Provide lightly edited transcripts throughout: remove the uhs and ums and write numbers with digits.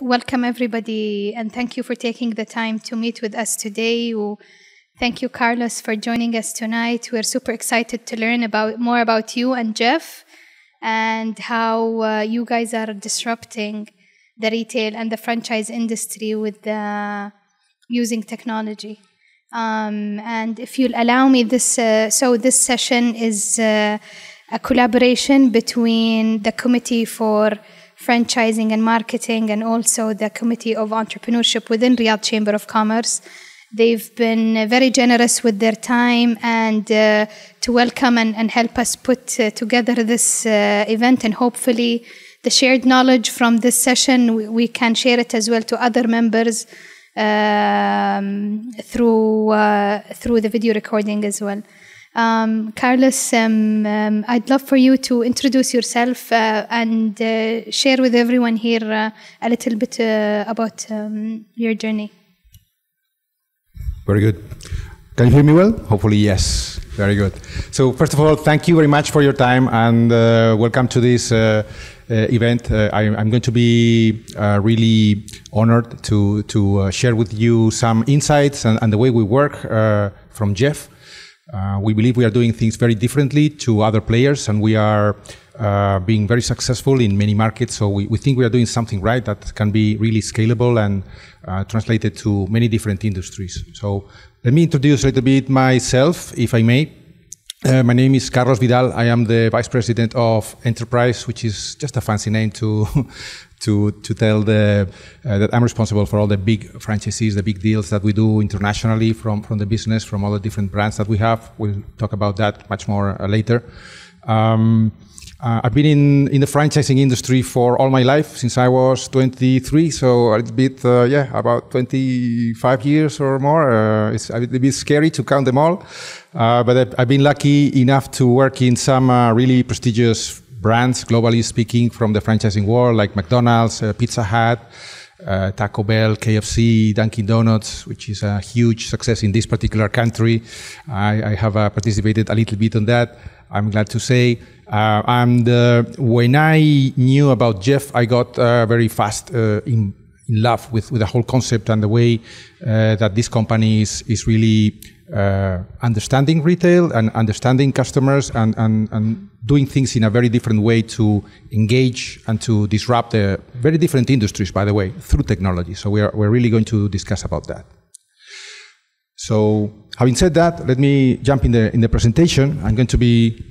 Welcome everybody, and thank you for taking the time to meet with us today. Thank you, Carlos, for joining us tonight. We're super excited to learn more about you and Jeff, and how you guys are disrupting the retail and the franchise industry with using technology. And if you'll allow me, this session is a collaboration between the Committee for Franchising and Marketing and also the Committee of Entrepreneurship within Riyadh Chamber of Commerce. They've been very generous with their time and to welcome and help us put together this event, and hopefully the shared knowledge from this session, we can share it as well to other members through the video recording as well. Carlos, I'd love for you to introduce yourself and share with everyone here a little bit about your journey. Very good. Can you hear me well? Hopefully, yes. Very good. So first of all, thank you very much for your time, and welcome to this event. I'm going to be really honored to share with you some insights and the way we work from Jeff. We believe we are doing things very differently to other players, and we are being very successful in many markets. So we think we are doing something right that can be really scalable and translated to many different industries. So let me introduce a little bit myself, if I may. My name is Carlos Vidal. I am the Vice President of Enterprise, which is just a fancy name to tell that I'm responsible for all the big franchisees, the big deals that we do internationally from the business, from all the different brands that we have. We'll talk about that much more later. I've been in the franchising industry for all my life, since I was 23, so a little bit, about 25 years or more. It's a little bit scary to count them all, but I've been lucky enough to work in some really prestigious brands, globally speaking, from the franchising world, like McDonald's, Pizza Hut, Taco Bell, KFC, Dunkin' Donuts, which is a huge success in this particular country. I have participated a little bit on that, I'm glad to say. When I knew about Jeff, I got very fast in love with the whole concept and the way that this company is really understanding retail and understanding customers and doing things in a very different way to engage and to disrupt the very different industries, by the way, through technology. So we're really going to discuss about that. So having said that, let me jump in the presentation. I'm going to be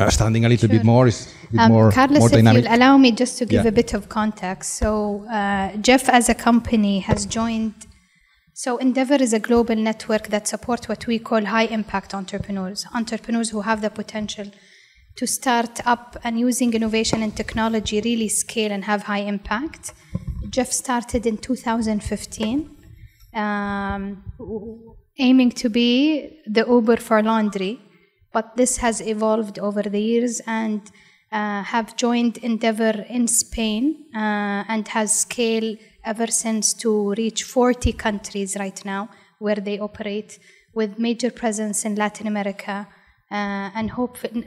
standing a little bit more, Carlos, more dynamic. If you'll allow me just to give a bit of context. So Jeff as a company has joined. So Endeavor is a global network that supports what we call high-impact entrepreneurs who have the potential to start up and using innovation and technology really scale and have high impact. Jeff started in 2015, aiming to be the Uber for laundry, but this has evolved over the years, and have joined Endeavor in Spain and has scaled ever since to reach 40 countries right now where they operate, with major presence in Latin America and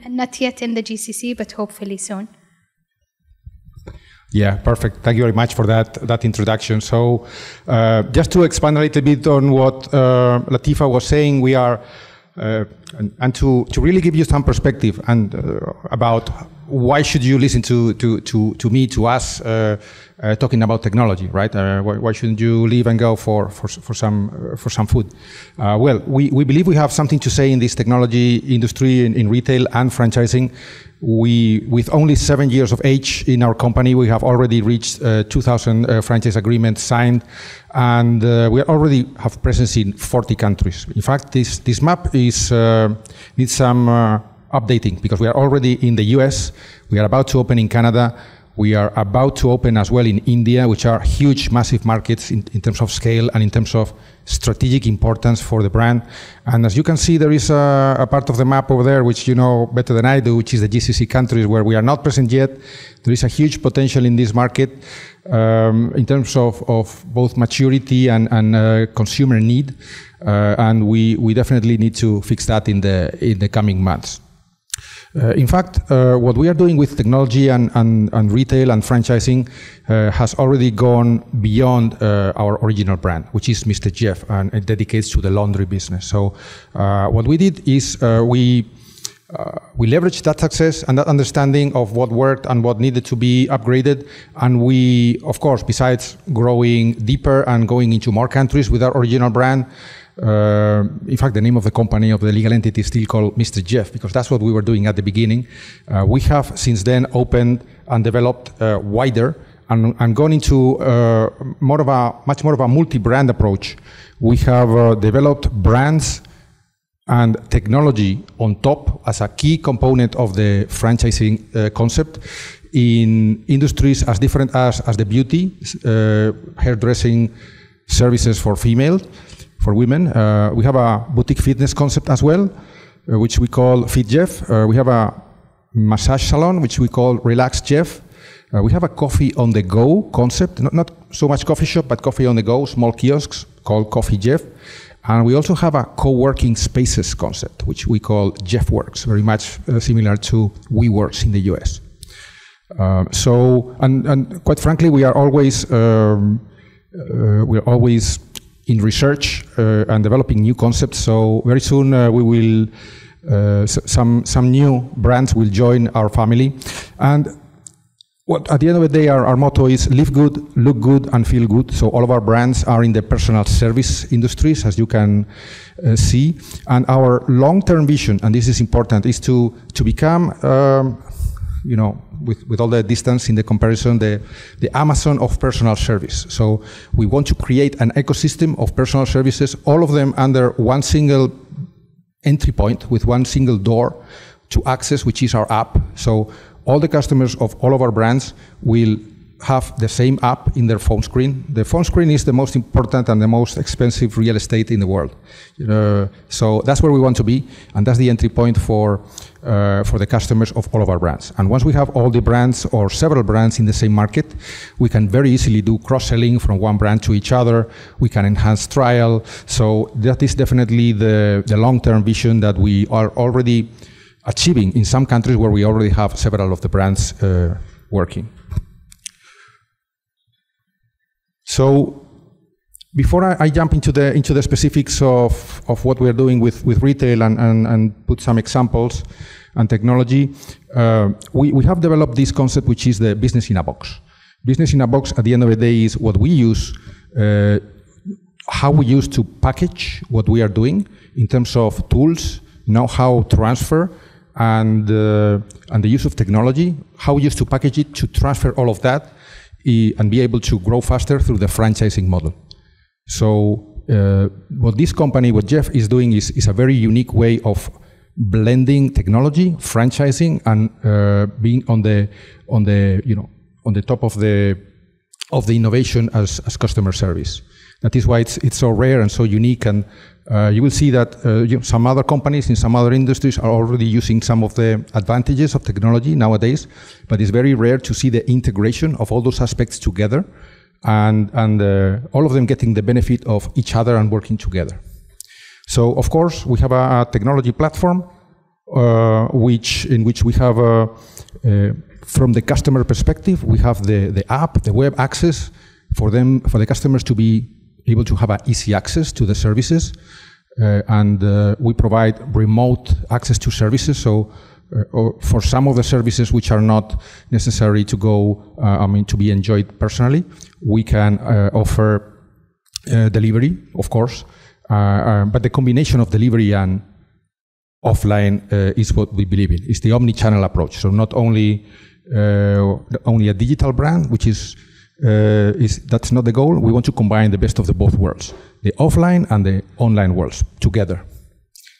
not yet in the GCC, but hopefully soon. Yeah, perfect. Thank you very much for that introduction. So just to expand a little bit on what Latifa was saying, we are and to really give you some perspective and about why should you listen to me, to us, talking about technology, right? Why shouldn't you leave and go for some food? Well, we believe we have something to say in this technology industry, in retail and franchising. With only 7 years of age in our company, we have already reached 2,000 franchise agreements signed, and we already have presence in 40 countries. In fact, this map needs some updating, because we are already in the US, we are about to open in Canada, we are about to open as well in India, which are huge, massive markets in terms of scale and in terms of strategic importance for the brand. And as you can see, there is a part of the map over there, which you know better than I do, which is the GCC countries, where we are not present yet. There is a huge potential in this market in terms of both maturity and consumer need, and we definitely need to fix that in the coming months. In fact, what we are doing with technology and retail and franchising has already gone beyond our original brand, which is Mr. Jeff, and it dedicates to the laundry business. So what we did is we leveraged that success and that understanding of what worked and what needed to be upgraded. And we, of course, besides growing deeper and going into more countries with our original brand, in fact, the name of the company, of the legal entity, is still called Mr. Jeff, because that's what we were doing at the beginning. We have since then opened and developed wider and gone into much more of a multi-brand approach. We have developed brands and technology on top as a key component of the franchising concept in industries as different as the beauty, hairdressing services for women. We have a boutique fitness concept as well, which we call Fit Jeff. We have a massage salon, which we call Relax Jeff. We have a coffee on the go concept, not so much coffee shop, but coffee on the go, small kiosks called Coffee Jeff. And we also have a co-working spaces concept, which we call Jeff Works, very much similar to WeWorks in the US. And quite frankly, we are always in research and developing new concepts. So very soon we will some new brands will join our family. And at the end of the day, our motto is live good, look good, and feel good. So all of our brands are in the personal service industries, as you can see. And our long-term vision, and this is important, is to become, with all the distance in the comparison, the Amazon of personal service. So we want to create an ecosystem of personal services, all of them under one single entry point with one single door to access, which is our app. So all the customers of all of our brands will have the same app in their phone screen. The phone screen is the most important and the most expensive real estate in the world. So that's where we want to be, and that's the entry point for the customers of all of our brands. And once we have all the brands or several brands in the same market, we can very easily do cross-selling from one brand to each other. We can enhance trial. So that is definitely the long-term vision that we are already achieving in some countries where we already have several of the brands working. So before I jump into the specifics of what we're doing with retail and put some examples and technology, we have developed this concept, which is the business in a box. Business in a box, at the end of the day, is what we use, how we use to package what we are doing in terms of tools, know-how transfer, and the use of technology, how we use to package it to transfer all of that and be able to grow faster through the franchising model. So what this company, what Jeff is doing, is a very unique way of blending technology, franchising, and being on the top of the innovation as customer service. That is why it's so rare and so unique. And you will see that some other companies in some other industries are already using some of the advantages of technology nowadays, but it's very rare to see the integration of all those aspects together and all of them getting the benefit of each other and working together. So, of course, we have a technology platform in which we have, from the customer perspective, we have the app, the web access for the customers to be able to have easy access to the services, and we provide remote access to services. So for some of the services which are not necessary to go, to be enjoyed personally, we can offer delivery, of course, but the combination of delivery and offline is what we believe in. It's the omni-channel approach. So not only a digital brand, which that's not the goal. We want to combine the best of the both worlds, the offline and the online worlds together.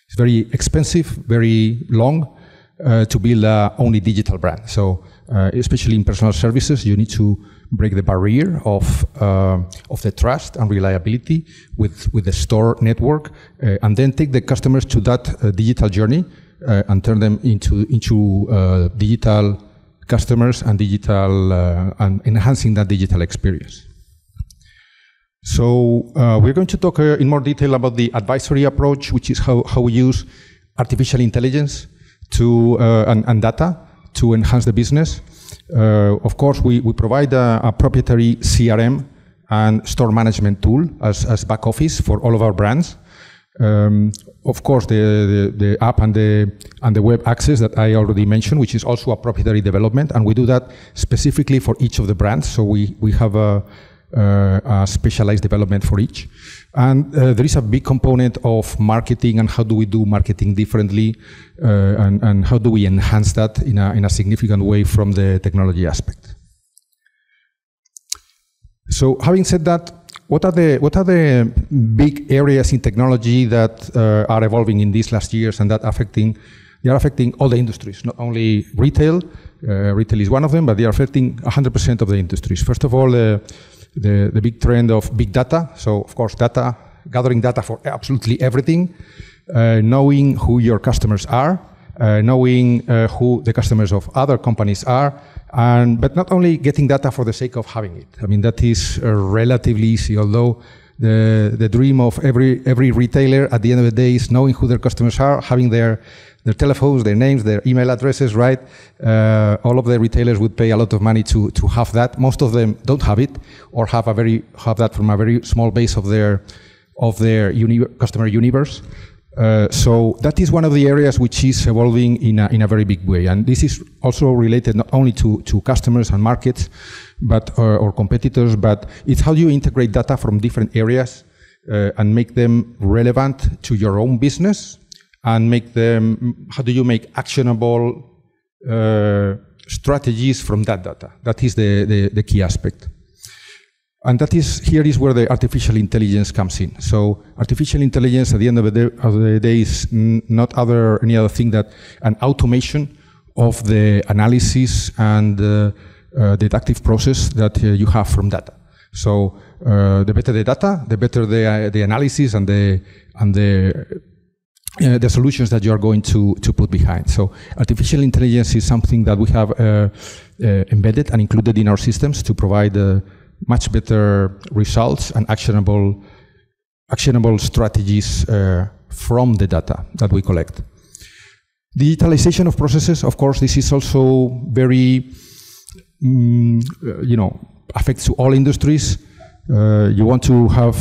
It's very expensive, very long to build a only digital brand. So especially in personal services, you need to break the barrier of the trust and reliability with the store network, and then take the customers to that digital journey and turn them into digital customers and digital and enhancing that digital experience. So we're going to talk in more detail about the advisory approach, which is how we use artificial intelligence and data to enhance the business. Of course, we provide a proprietary CRM and store management tool as back office for all of our brands. Of course, the app and the web access that I already mentioned, which is also a proprietary development, and we do that specifically for each of the brands. So we have a specialized development for each. And there is a big component of marketing and how do we do marketing differently, and how do we enhance that in a significant way from the technology aspect. So having said that, what are the big areas in technology that are evolving in these last years and that are affecting all the industries, not only retail. Retail is one of them, but they are affecting 100% of the industries. First of all, the big trend of big data. So of course, gathering data for absolutely everything, knowing who your customers are, knowing who the customers of other companies are, but not only getting data for the sake of having it. I mean, that is relatively easy, although the dream of every retailer at the end of the day is knowing who their customers are, having their telephones, their names, their email addresses, right? All of the retailers would pay a lot of money to have that. Most of them don't have it, or have that from a very small base of their customer universe. So that is one of the areas which is evolving in a very big way, and this is also related not only to customers and markets, but or competitors, but it's how do you integrate data from different areas and make them relevant to your own business, and how do you make actionable strategies from that data? That is the key aspect. And here is where the artificial intelligence comes in. So artificial intelligence at the end of the day is not any other thing than an automation of the analysis and deductive process that you have from data. So the better the data, the better the analysis and the solutions that you are going to put behind. So artificial intelligence is something that we have embedded and included in our systems to provide much better results and actionable strategies from the data that we collect. Digitalization of processes, of course, this is also very, affects to all industries. You want to have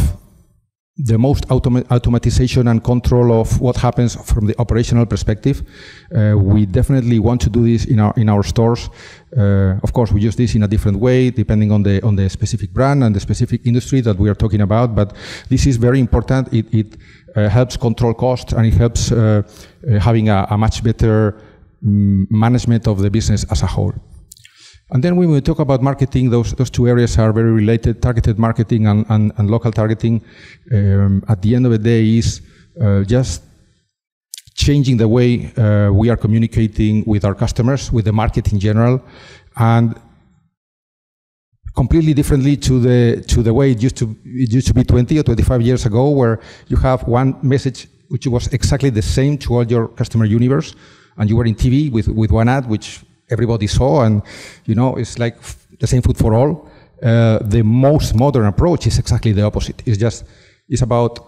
the most automatization and control of what happens from the operational perspective. We definitely want to do this in our stores. Of course, we use this in a different way depending on the specific brand and the specific industry that we are talking about. But this is very important. It helps control costs, and it helps having a much better management of the business as a whole. And then when we talk about marketing, those two areas are very related, targeted marketing and local targeting. At the end of the day is just changing the way we are communicating with our customers, with the market in general, and completely differently to the way it used to be 20 or 25 years ago, where you have one message which was exactly the same to all your customer universe, and you were in TV with one ad which everybody saw, and it's like the same food for all. The most modern approach is exactly the opposite. It's about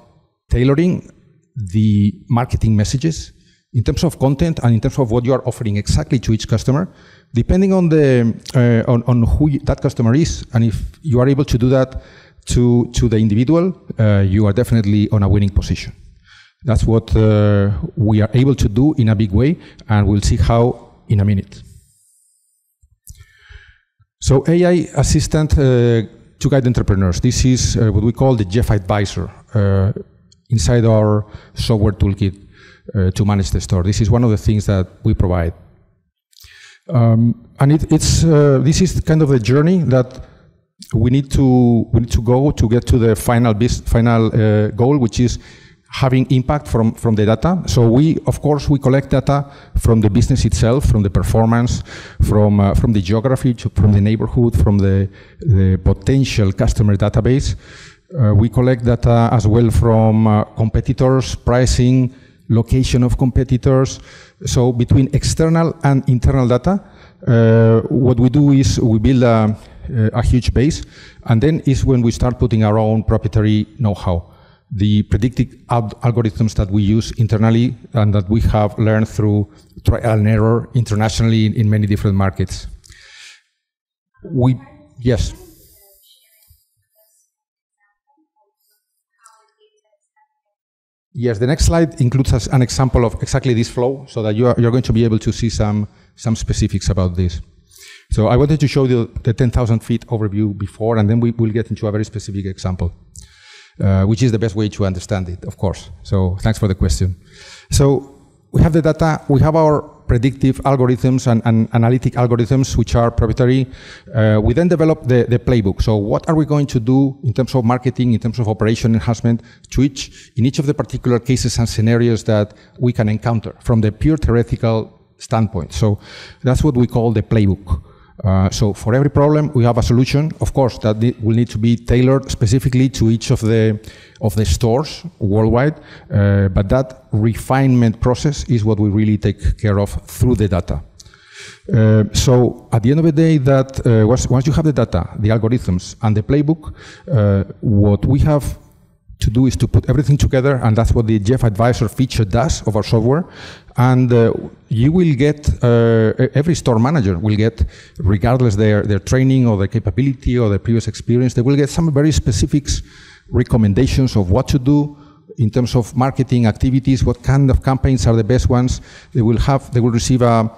tailoring the marketing messages in terms of content and in terms of what you are offering exactly to each customer, depending on on who that customer is. And if you are able to do that to the individual, you are definitely on a winning position. That's what we are able to do in a big way, and we'll see how in a minute. So AI assistant to guide entrepreneurs. This is what we call the Jeff Advisor inside our software toolkit to manage the store. This is one of the things that we provide. And this is kind of the journey that we need to go to get to the final goal, which is having impact from the data. So of course, we collect data from the business itself, from the performance, from the geography, from the neighborhood, from the potential customer database. We collect data as well from competitors, pricing, location of competitors. So between external and internal data, what we do is we build a huge base, and then is when we start putting our own proprietary know-how. The predictive algorithms that we use internally and that we have learned through trial and error internationally in many different markets. Yes. Yes, the next slide includes an example of exactly this flow, so that you're going to be able to see some specifics about this. So I wanted to show you the 10,000 feet overview before, and then we will get into a very specific example, which is the best way to understand it, of course. So thanks for the question. So we have the data, we have our predictive algorithms and analytic algorithms, which are proprietary. We then develop the playbook. So what are we going to do in terms of marketing, in terms of operation enhancement, in each of the particular cases and scenarios that we can encounter from the pure theoretical standpoint. So that's what we call the playbook. So for every problem, we have a solution. Of course, that will need to be tailored specifically to each of the stores worldwide. But that refinement process is what we really take care of through the data. So at the end of the day, that once you have the data, the algorithms, and the playbook, what we have to do is to put everything together, and that's what the Jeff Advisor feature does of our software. And you will get, every store manager will get, regardless their training or their capability or their previous experience, they will get some very specific recommendations of what to do in terms of marketing activities, what kind of campaigns are the best ones. They will receive a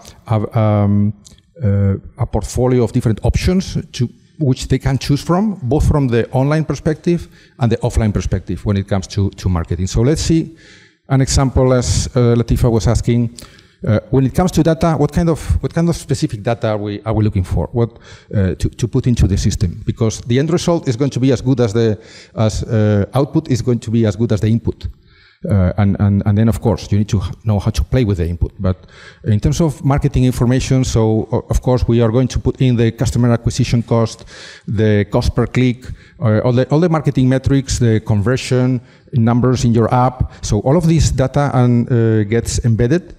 portfolio of different options which they can choose from, both from the online perspective and the offline perspective when it comes to marketing. So let's see an example, as Latifa was asking. When it comes to data, what kind of specific data are we looking for? What to put into the system? Because the end result is going to be as good as output is going to be as good as the input. And then, of course, you need to know how to play with the input. But in terms of marketing information, so of course we are going to put in the customer acquisition cost, the cost per click, all the marketing metrics, the conversion numbers in your app. So all of this data gets embedded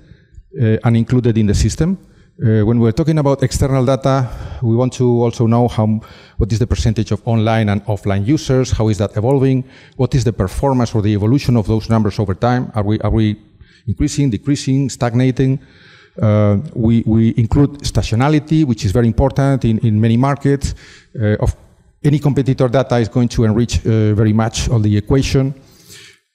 and included in the system. When we're talking about external data, we want to also know what is the percentage of online and offline users, how is that evolving, what is the performance or the evolution of those numbers over time, are we increasing, decreasing, stagnating. We include stationality, which is very important in many markets. Any competitor data is going to enrich very much on the equation.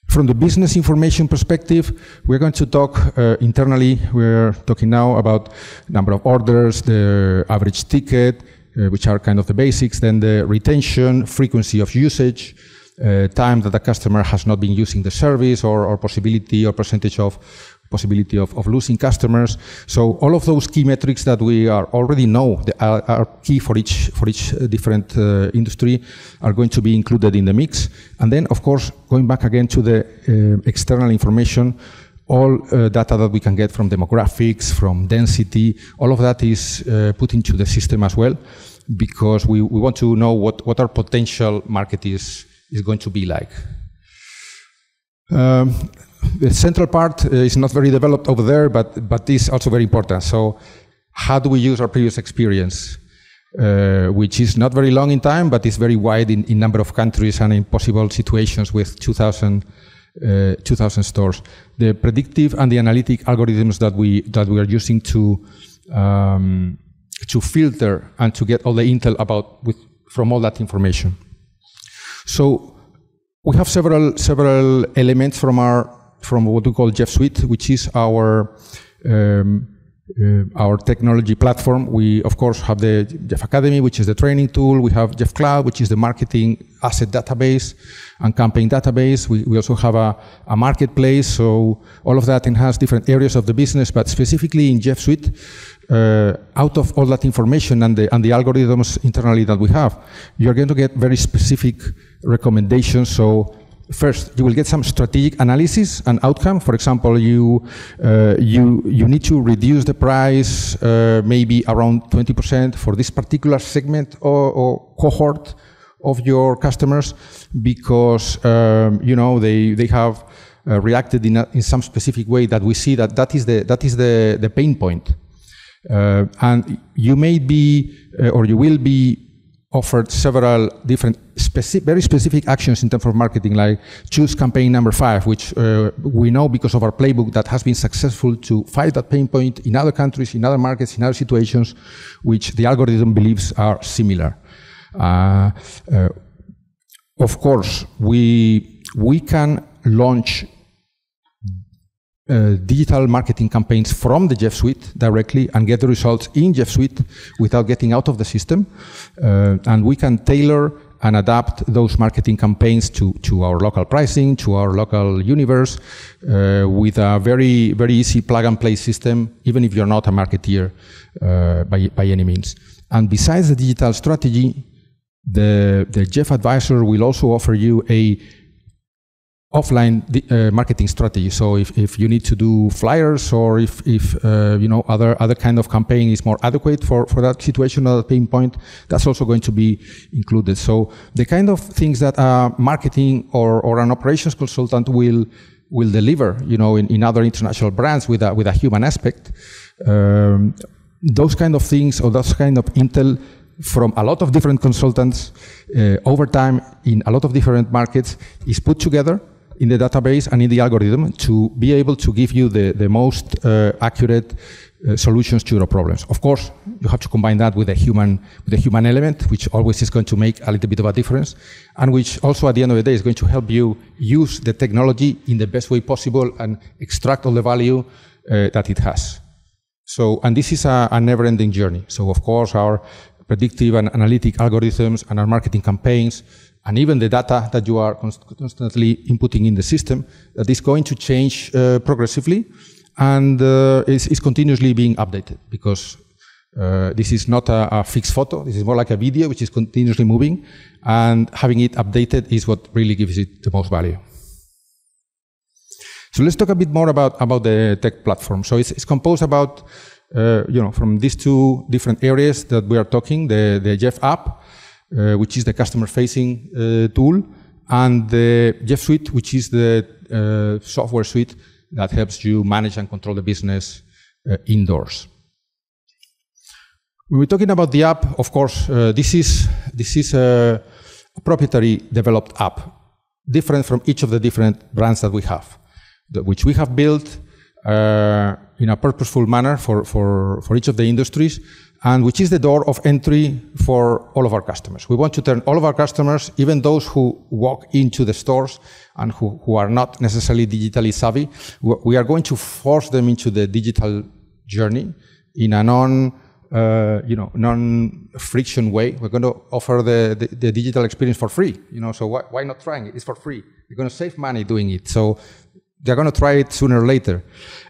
From the business information perspective, we're going to talk internally. We're talking now about number of orders, the average ticket, which are kind of the basics, then the retention, frequency of usage, time that the customer has not been using the service, or possibility or percentage of possibility of losing customers. So all of those key metrics that we already know are key for each different industry are going to be included in the mix. And then, of course, going back again to the external information, all data that we can get from demographics, from density, all of that is put into the system as well, because we want to know what our potential market is going to be like. The central part is not very developed over there, but is also very important. So how do we use our previous experience, which is not very long in time, but is very wide in number of countries and in possible situations with 2,000 stores. The predictive and the analytic algorithms that we are using to filter and to get all the intel from all that information. So we have several elements from what we call Jeff Suite, which is our technology platform. We, of course, have the Jeff Academy, which is the training tool. We have Jeff Cloud, which is the marketing asset database and campaign database. We also have a marketplace. So all of that enhances different areas of the business, but specifically in Jeff Suite, out of all that information and the algorithms internally that we have, you're going to get very specific recommendations. So first, you will get some strategic analysis and outcome. For example, you need to reduce the price maybe around 20% for this particular segment or cohort of your customers, because they have reacted in some specific way that we see that is the pain point, and you may be or you will be offered several different very specific actions in terms of marketing, like choose campaign number 5, which we know because of our playbook that has been successful to fight that pain point in other countries, in other markets, in other situations, which the algorithm believes are similar. Of course, we can launch digital marketing campaigns from the Jeff Suite directly and get the results in Jeff Suite without getting out of the system. And we can tailor and adapt those marketing campaigns to our local pricing, to our local universe, with a very, very easy plug-and-play system, even if you're not a marketeer by any means. And besides the digital strategy, the Jeff Advisor will also offer you a offline marketing strategy. So if you need to do flyers, or if other kind of campaign is more adequate for that situation or that pain point, that's also going to be included. So the kind of things that a marketing or an operations consultant will deliver, in other international brands with a human aspect, those kind of things, or those kind of intel from a lot of different consultants over time in a lot of different markets is put together in the database and in the algorithm to be able to give you the most accurate solutions to your problems. Of course, you have to combine that with a human element, which always is going to make a little bit of a difference, and which also at the end of the day is going to help you use the technology in the best way possible and extract all the value that it has. So, and this is a never-ending journey. So, of course, our predictive and analytic algorithms and our marketing campaigns, and even the data that you are constantly inputting in the system, that is going to change progressively and is continuously being updated, because this is not a fixed photo. This is more like a video which is continuously moving, and having it updated is what really gives it the most value. So let's talk a bit more about the tech platform. So it's composed about from these two different areas that we are talking: the Jeff app, which is the customer-facing tool, and the Jeff Suite, which is the software suite that helps you manage and control the business indoors. When we're talking about the app, of course, this is a proprietary developed app, different from each of the different brands that we have, which we have built in a purposeful manner for each of the industries, and which is the door of entry for all of our customers. We want to turn all of our customers, even those who walk into the stores and who are not necessarily digitally savvy, we are going to force them into the digital journey in a non-friction way. We're going to offer the digital experience for free. So why not trying it? It's for free. You're going to save money doing it. So they're going to try it sooner or later.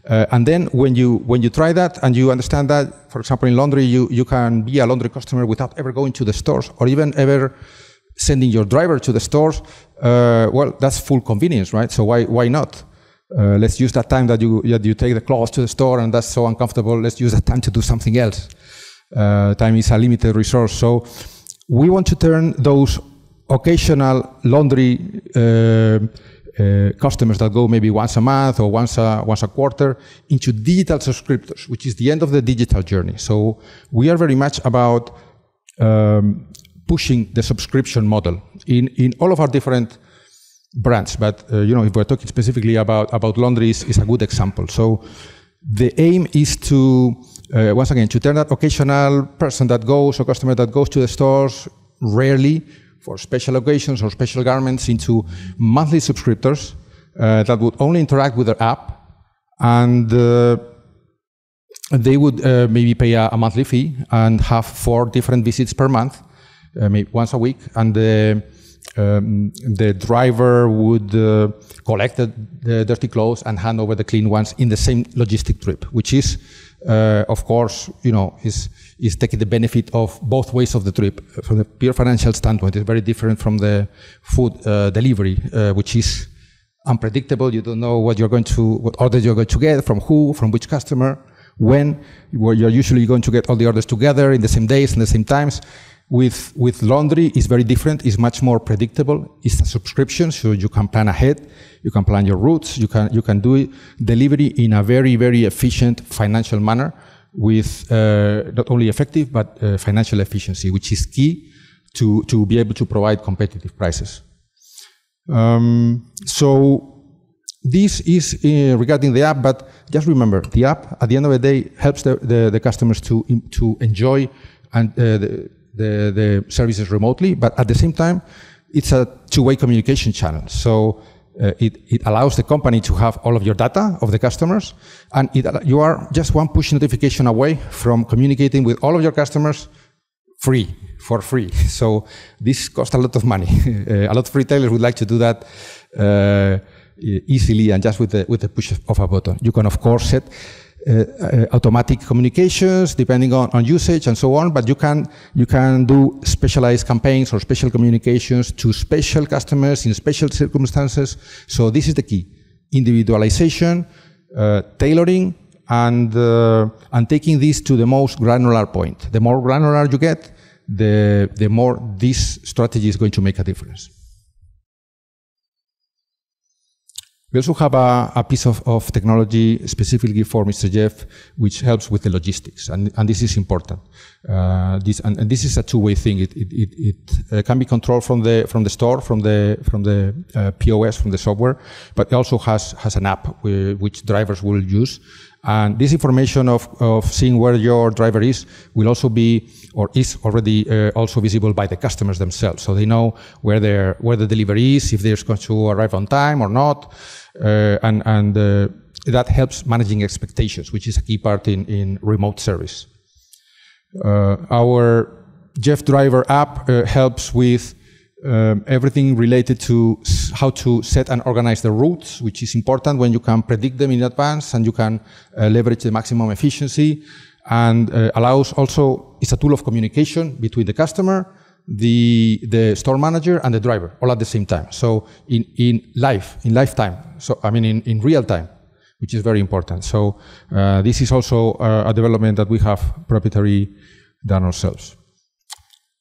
And then when you try that and you understand that, for example, in laundry, you can be a laundry customer without ever going to the stores or even ever sending your driver to the stores. Well, that's full convenience, right? So why not? Let's use that time that you take the clothes to the store and that's so uncomfortable. Let's use that time to do something else. Time is a limited resource. So we want to turn those occasional laundry customers that go maybe once a month or once a quarter into digital subscriptors, which is the end of the digital journey. So we are very much about pushing the subscription model in all of our different brands. But if we're talking specifically about laundry, is a good example. So the aim is to once again to turn that occasional person that goes or customer that goes to the stores rarely for special occasions or special garments into monthly subscriptors that would only interact with their app, and they would maybe pay a monthly fee and have 4 different visits per month, maybe once a week, and the driver would collect the dirty clothes and hand over the clean ones in the same logistic trip, which is, of course, is taking the benefit of both ways of the trip. From the pure financial standpoint, it's very different from the food delivery, which is unpredictable. You don't know what orders you're going to get, from who, from which customer, when. Where you're usually going to get all the orders together in the same days and the same times. With laundry, it's very different. It's much more predictable. It's a subscription, so you can plan ahead. You can plan your routes. You can do delivery in a very, very efficient financial manner with not only effective but financial efficiency, which is key to be able to provide competitive prices. So this is regarding the app, but just remember, the app at the end of the day helps the customers to enjoy and the services remotely, but at the same time, it's a two-way communication channel. So it allows the company to have all of your data of the customers, and you are just one push notification away from communicating with all of your customers for free. So this costs a lot of money. A lot of retailers would like to do that easily and just with the push of a button. You can of course set automatic communications depending on usage and so on, but you can do specialized campaigns or special communications to special customers in special circumstances. So this is the key: individualization, tailoring, and taking this to the most granular point. The more granular you get, the more this strategy is going to make a difference. We also have a piece of technology specifically for Mr. Jeff, which helps with the logistics, and this is important. This is a two-way thing. It can be controlled from the store, from the POS, from the software, but it also has an app which drivers will use. And this information of seeing where your driver is will also be, or is already also visible by the customers themselves. So they know where the delivery is, if they're going to arrive on time or not, and that helps managing expectations, which is a key part in remote service. Our Jeff Driver app helps with everything related to how to set and organize the routes, which is important when you can predict them in advance and you can leverage the maximum efficiency, and allows also, it's a tool of communication between the customer, the store manager, and the driver, all at the same time. So in lifetime, so I mean in real time, which is very important. So this is also a development that we have proprietary done ourselves.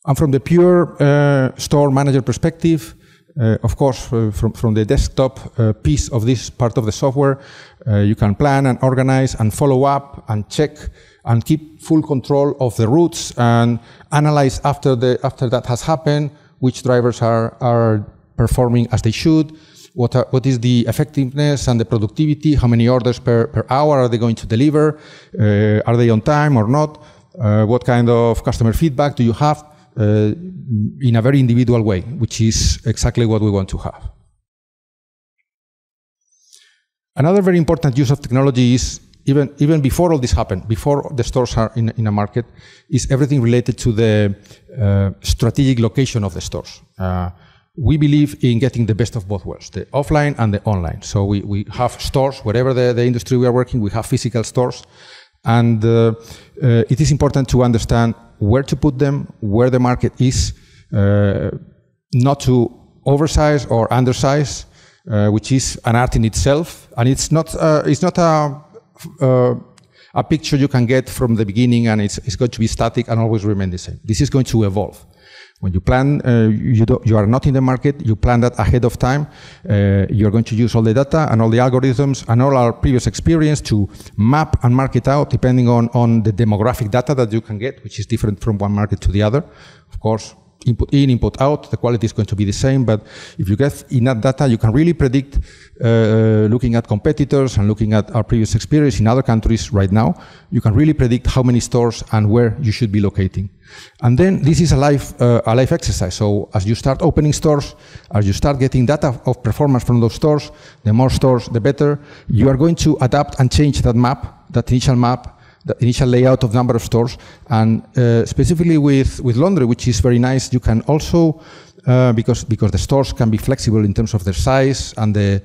And from the pure store manager perspective, of course, from the desktop piece of this part of the software, you can plan and organize and follow up and check and keep full control of the routes and analyze after that has happened, which drivers are performing as they should, what is the effectiveness and the productivity, how many orders per hour are they going to deliver, are they on time or not, what kind of customer feedback do you have, in a very individual way, which is exactly what we want to have. Another very important use of technology is, even before all this happened, before the stores are in a market, is everything related to the strategic location of the stores. We believe in getting the best of both worlds, the offline and the online. So we have stores, wherever the industry we are working, we have physical stores. And it is important to understand where to put them, where the market is, not to oversize or undersize, which is an art in itself. And it's not a picture you can get from the beginning and it's going to be static and always remain the same. This is going to evolve. When you plan, you are not in the market, you plan that ahead of time. You're going to use all the data and all the algorithms and all our previous experience to map and mark it out depending on the demographic data that you can get, which is different from one market to the other. Of course, input in, input out, the quality is going to be the same, but if you get enough data, you can really predict, looking at competitors and looking at our previous experience in other countries right now, you can really predict how many stores and where you should be locating. And then this is a live exercise. So as you start opening stores, as you start getting data of performance from those stores, the more stores, the better. You are going to adapt and change that map, that initial map, the initial layout of number of stores, and specifically with laundry, which is very nice, you can also, because the stores can be flexible in terms of their size and the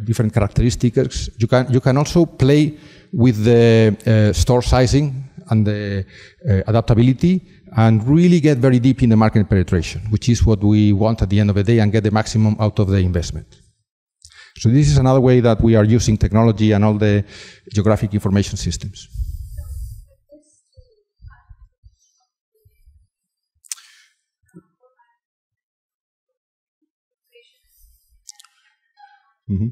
different characteristics, you can also play with the store sizing and the adaptability and really get very deep in the market penetration, which is what we want at the end of the day and get the maximum out of the investment. So this is another way that we are using technology and all the geographic information systems. Mm-hmm.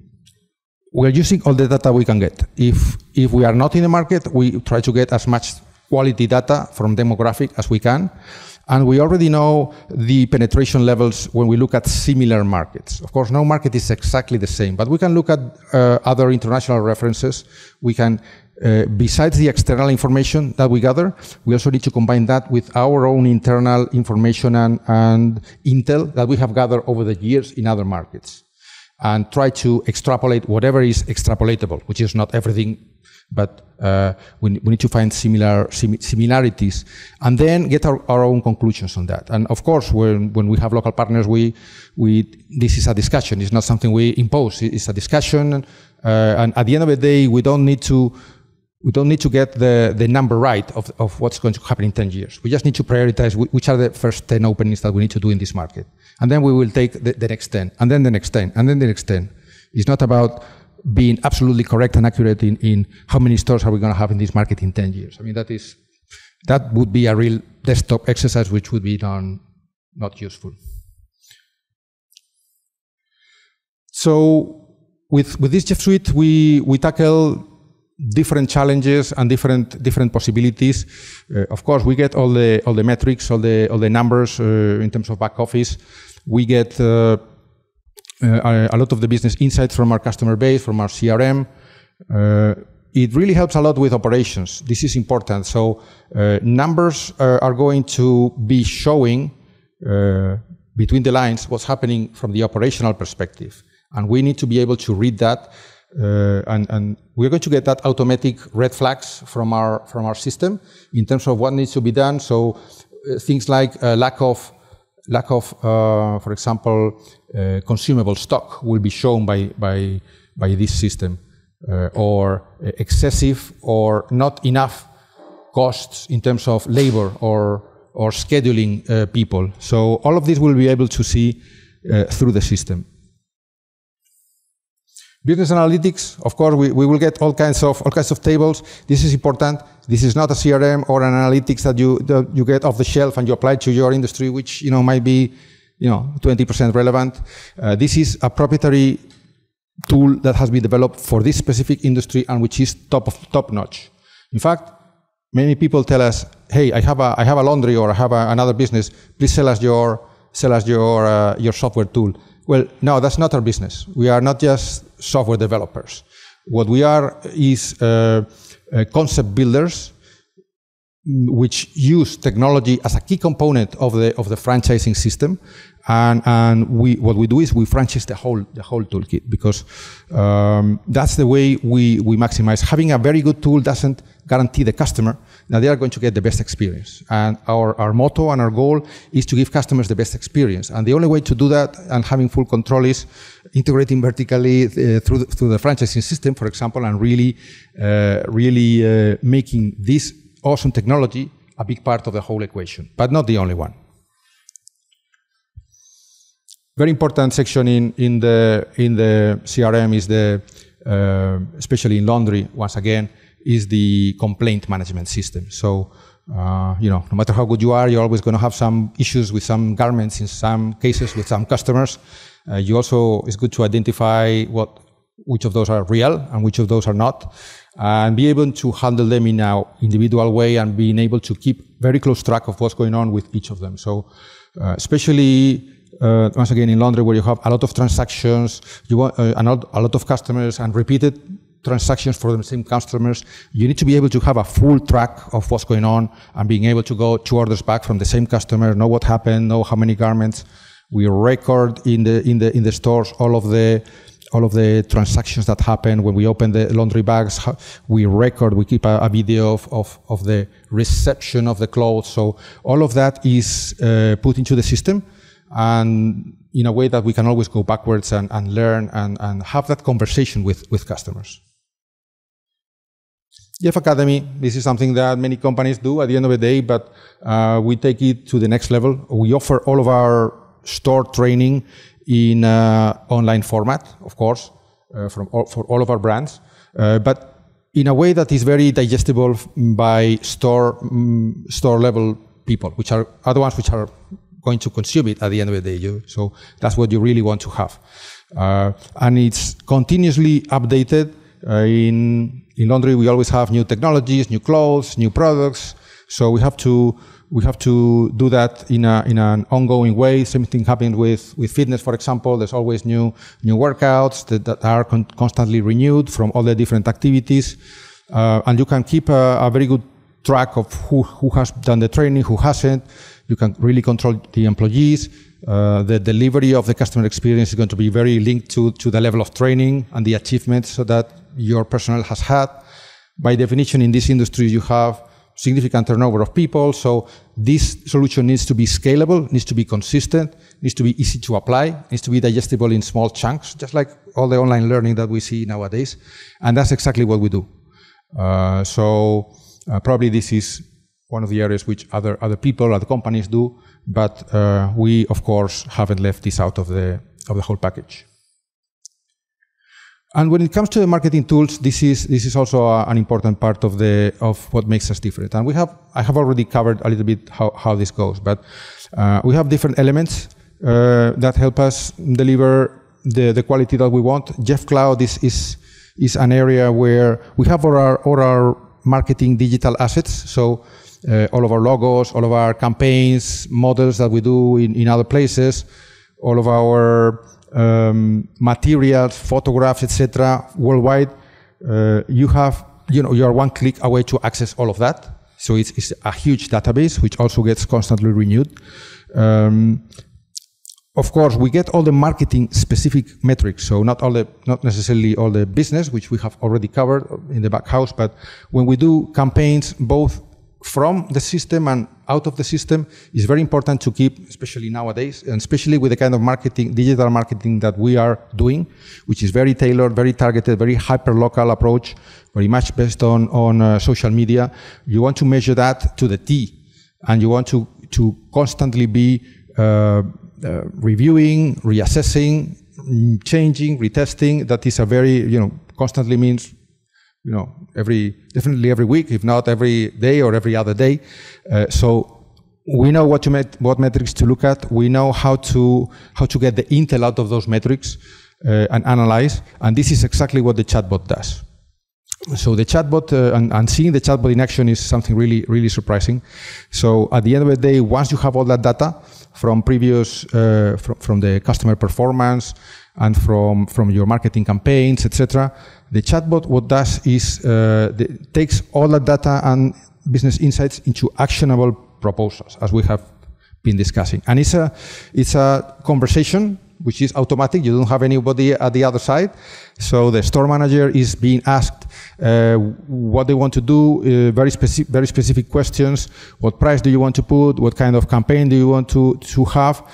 We are using all the data we can get. If we are not in the market, we try to get as much quality data from demographic as we can. And we already know the penetration levels when we look at similar markets. Of course, no market is exactly the same, but we can look at other international references. We can, besides the external information that we gather, we also need to combine that with our own internal information and intel that we have gathered over the years in other markets, and try to extrapolate whatever is extrapolatable, which is not everything, but we need to find similarities, and then get our own conclusions on that. And of course, when we have local partners, this is a discussion. It's not something we impose. It's a discussion, and at the end of the day, we don't need to get the number right of what's going to happen in 10 years. We just need to prioritize which are the first 10 openings that we need to do in this market. And then we will take the next 10, and then the next 10, and then the next 10. It's not about being absolutely correct and accurate in how many stores are we going to have in this market in 10 years. I mean, that would be a real desktop exercise which would be not useful. So with this Jeff Suite, we tackle different challenges and different possibilities. Of course, we get all the metrics, all the numbers in terms of back office. We get a lot of the business insights from our customer base, from our CRM. It really helps a lot with operations. This is important. So numbers are going to be showing between the lines what's happening from the operational perspective. And we need to be able to read that. And we're going to get that automatic red flags from our system in terms of what needs to be done. So things like lack of, for example, consumable stock will be shown by this system, or excessive or not enough costs in terms of labor or scheduling people. So all of this will be able to see through the system. Business analytics, of course, we will get all kinds of tables. This is important. This is not a CRM or an analytics that you get off the shelf and you apply to your industry, which might be 20% relevant. This is a proprietary tool that has been developed for this specific industry and which is top notch. In fact, many people tell us, "Hey, I have a laundry or I have another business. Please sell us your software tool." Well, no, that's not our business. We are not just software developers. What we are is concept builders, which use technology as a key component of the franchising system, and what we do is we franchise the whole toolkit, because that's the way we maximize. Having a very good tool doesn't guarantee the customer that they are going to get the best experience. And our motto and our goal is to give customers the best experience. And the only way to do that and having full control is integrating vertically through the franchising system, for example, and really making this awesome technology a big part of the whole equation, but not the only one. Very important section in the CRM is especially in laundry, once again, is the complaint management system. So, no matter how good you are, you're always going to have some issues with some garments, in some cases with some customers. It's good to identify which of those are real and which of those are not, and be able to handle them in an individual way and being able to keep very close track of what's going on with each of them. So, especially once again in laundry, where you have a lot of transactions, you want a lot of customers and repeated transactions for the same customers, you need to be able to have a full track of what's going on and being able to go 2 orders back from the same customer, know what happened, know how many garments. We record in the stores all of the transactions that happen when we open the laundry bags. We keep a video of the reception of the clothes. So all of that is put into the system, and in a way that we can always go backwards and learn and have that conversation with customers. Jeff Academy, this is something that many companies do at the end of the day, but we take it to the next level. We offer all of our store training in online format, of course, for all of our brands, but in a way that is very digestible by store level people, which are the ones which are going to consume it at the end of the day. So that's what you really want to have. And it's continuously updated In laundry, we always have new technologies, new clothes, new products. So we have to do that in an ongoing way. Same thing happens with fitness, for example. There's always new workouts that are constantly renewed from all the different activities, and you can keep a very good track of who has done the training, who hasn't. You can really control the employees. The delivery of the customer experience is going to be very linked to the level of training and the achievements so that your personnel has had. By definition, in this industry, you have significant turnover of people, so this solution needs to be scalable, needs to be consistent, needs to be easy to apply, needs to be digestible in small chunks, just like all the online learning that we see nowadays. And that's exactly what we do. Probably this is one of the areas which other people, other companies do, but we, of course, haven't left this out of the whole package. And when it comes to the marketing tools, this is also an important part of what makes us different. And I have already covered a little bit how this goes, but we have different elements that help us deliver the quality that we want. Jeff Cloud is an area where we have all our marketing digital assets. So all of our logos, all of our campaigns, models that we do in other places, all of our materials, photographs, etc., worldwide. You are one click away to access all of that. So it's a huge database which also gets constantly renewed. Of course, we get all the marketing specific metrics. So not necessarily all the business, which we have already covered in the back house, but when we do campaigns, both from the system and out of the system, is very important to keep, especially nowadays, and especially with the kind of marketing, digital marketing that we are doing, which is very tailored, very targeted, very hyper-local approach, very much based on social media. You want to measure that to the T, and you want to constantly be reviewing, reassessing, changing, retesting. That is a very, constantly means, definitely every week, if not every day or every other day. So we know what metrics to look at. We know how to get the intel out of those metrics and analyze. And this is exactly what the chatbot does. So the chatbot and seeing the chatbot in action is something really, really surprising. So at the end of the day, once you have all that data from previous, from the customer performance and from your marketing campaigns, etc., the chatbot, what does is takes all that data and business insights into actionable proposals, as we have been discussing. And it's a conversation which is automatic. You don't have anybody at the other side. So the store manager is being asked what they want to do, very specific questions. What price do you want to put? What kind of campaign do you want to have?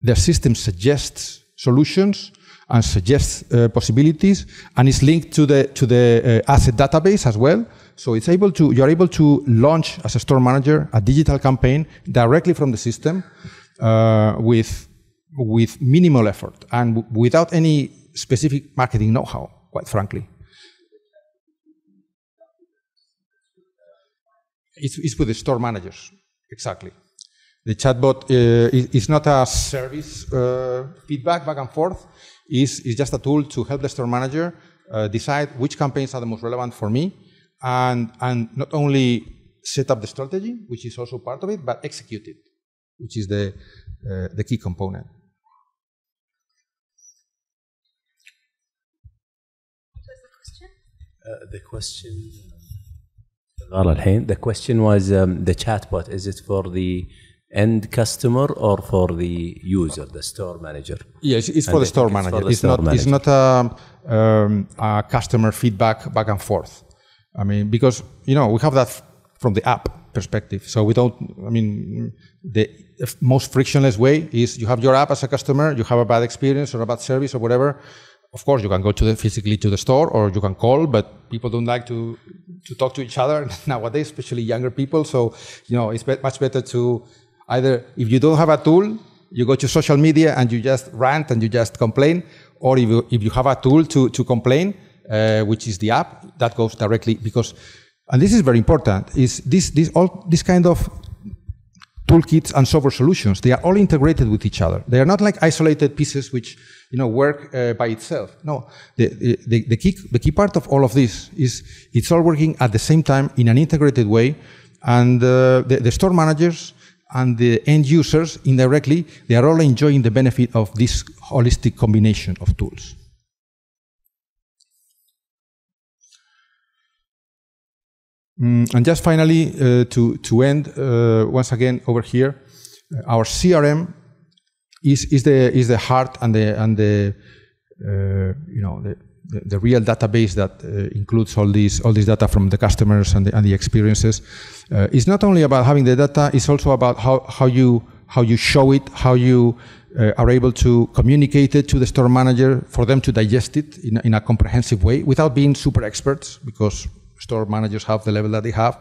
The system suggests solutions and suggests possibilities, and is linked to the asset database as well. So you're able to launch as a store manager a digital campaign directly from the system with minimal effort and without any specific marketing know-how, quite frankly. It's with the store managers, exactly. The chatbot is not a service feedback back and forth. It's just a tool to help the store manager decide which campaigns are the most relevant for me, and not only set up the strategy, which is also part of it, but execute it, which is the key component. The question was the chatbot, is it for the end customer or for the user, the store manager? Yes, it's for the store manager. It's not a customer feedback back and forth. I mean, because we have that from the app perspective. So we don't. I mean, the most frictionless way is you have your app as a customer. You have a bad experience or a bad service or whatever. Of course, you can go physically to the store, or you can call, but people don't like to talk to each other nowadays, especially younger people. So, it's much better to either, if you don't have a tool, you go to social media and you just rant and you just complain, or if you have a tool to complain, which is the app, that goes directly, because, and this is very important, is all this kind of toolkits and software solutions. They are all integrated with each other. They are not like isolated pieces which work by itself. No, the key part of all of this is it's all working at the same time in an integrated way, and the store managers and the end users indirectly, they are all enjoying the benefit of this holistic combination of tools. And just finally, to end, once again over here, our CRM is the heart and the real database that includes all this data from the customers and the experiences. It's not only about having the data; it's also about how you show it, how you are able to communicate it to the store manager for them to digest it in a comprehensive way without being super experts, because store managers have the level that they have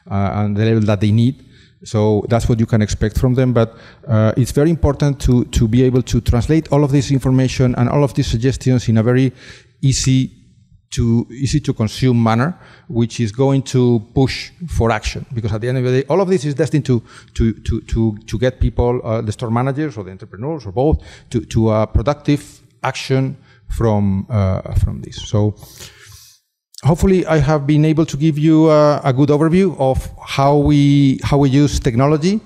and the level that they need. So that's what you can expect from them. But it's very important to be able to translate all of this information and all of these suggestions in a very easy to consume manner, which is going to push for action. Because at the end of the day, all of this is destined to get people, the store managers or the entrepreneurs or both, to a productive action from this. So hopefully I have been able to give you a good overview of how we use technology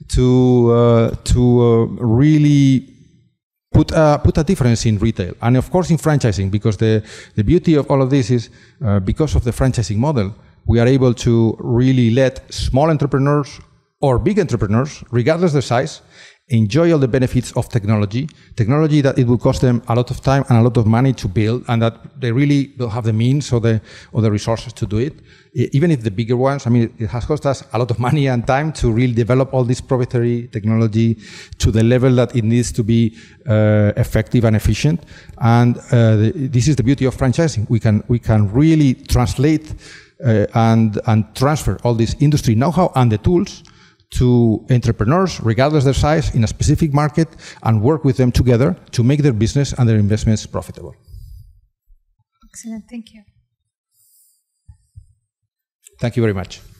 to really put a difference in retail, and of course in franchising, because the beauty of all of this is because of the franchising model, we are able to really let small entrepreneurs or big entrepreneurs, regardless of their size, enjoy all the benefits of technology that it will cost them a lot of time and a lot of money to build, and that they really don't have the means or the resources to do it. Even if the bigger ones, I mean, it has cost us a lot of money and time to really develop all this proprietary technology to the level that it needs to be effective and efficient. And this is the beauty of franchising. We can really translate and transfer all this industry know-how and the tools to entrepreneurs, regardless of their size, in a specific market, and work with them together to make their business and their investments profitable. Excellent, thank you. Thank you very much. Thank